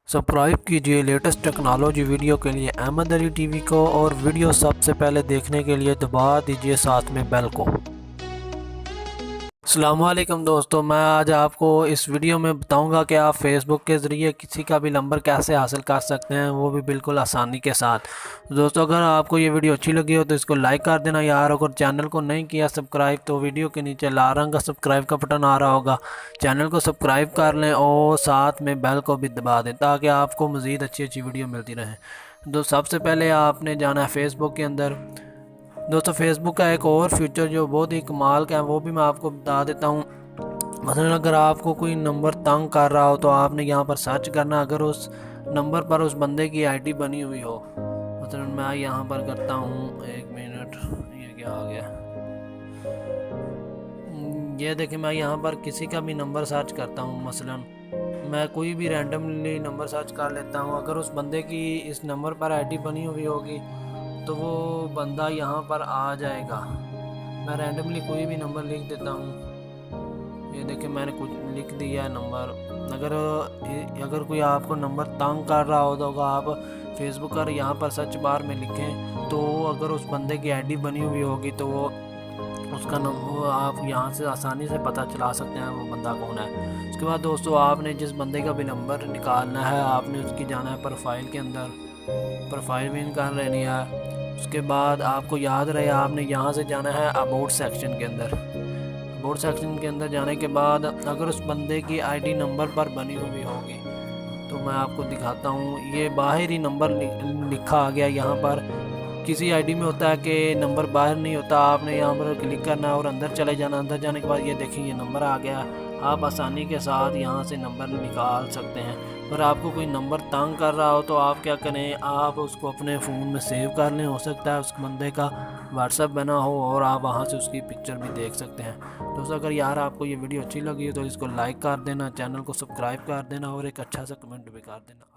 Subscribe कीजिए latest technology video के लिए अहमद अली टीवी को और वीडियो सबसे पहले देखने के लिए दबा दीजिए साथ में बेल को। अस्सलाम वालेकुम दोस्तों, मैं आज आपको इस वीडियो में बताऊंगा कि आप फेसबुक के ज़रिए किसी का भी नंबर कैसे हासिल कर सकते हैं, वो भी बिल्कुल आसानी के साथ। दोस्तों, अगर आपको ये वीडियो अच्छी लगी हो तो इसको लाइक कर देना यार। अगर चैनल को नहीं किया सब्सक्राइब तो वीडियो के नीचे लाल रंग का सब्सक्राइब का बटन आ रहा होगा, चैनल को सब्सक्राइब कर लें और साथ में बेल को भी दबा दें ताकि आपको मज़ीद अच्छी अच्छी वीडियो मिलती रहे। दोस्तों, सबसे पहले आपने जाना है फेसबुक के अंदर। दोस्तों, फेसबुक का एक और फीचर जो बहुत ही कमाल का है वो भी मैं आपको बता देता हूँ। मतलब अगर आपको कोई नंबर तंग कर रहा हो तो आपने यहाँ पर सर्च करना। अगर उस नंबर पर उस बंदे की आईडी बनी हुई हो, मतलब मैं यहाँ पर करता हूँ, एक मिनट, ये क्या आ गया, ये देखिए मैं यहाँ पर किसी का भी नंबर सर्च करता हूँ। मसलन मैं कोई भी रैंडमली नंबर सर्च कर लेता हूँ। अगर उस बंदे की इस नंबर पर आईडी बनी हुई होगी तो वो बंदा यहाँ पर आ जाएगा। मैं रैंडमली कोई भी नंबर लिख देता हूँ। ये देखिए मैंने कुछ लिख दिया है नंबर। अगर कोई आपको नंबर तंग कर रहा हो तो आप फेसबुक पर यहाँ पर सर्च बार में लिखें तो अगर उस बंदे की आईडी बनी हुई होगी तो वो उसका नंबर आप यहाँ से आसानी से पता चला सकते हैं वो बंदा कौन है। उसके बाद दोस्तों, आपने जिस बंदे का भी नंबर निकालना है आपने उसकी जाना है प्रोफाइल के अंदर, प्रोफाइल भी निकाल लेनी है। उसके बाद आपको याद रहे आपने यहाँ से जाना है अबाउट सेक्शन के अंदर। अबाउट सेक्शन के अंदर जाने के बाद अगर उस बंदे की आईडी नंबर पर बनी हुई होगी तो मैं आपको दिखाता हूँ। ये बाहर ही नंबर लिखा आ गया। यहाँ पर किसी आईडी में होता है कि नंबर बाहर नहीं होता, आपने यहाँ पर क्लिक करना है और अंदर चले जाना। अंदर जाने के बाद ये देखिए ये नंबर आ गया। आप आसानी के साथ यहाँ से नंबर निकाल सकते हैं। अगर आपको कोई नंबर तंग कर रहा हो तो आप क्या करें, आप उसको अपने फ़ोन में सेव कर लें। हो सकता है उस बंदे का व्हाट्सएप बना हो और आप वहाँ से उसकी पिक्चर भी देख सकते हैं। दोस्तों, अगर यार आपको ये वीडियो अच्छी लगी हो तो इसको लाइक कर देना, चैनल को सब्सक्राइब कर देना और एक अच्छा सा कमेंट भी कर देना।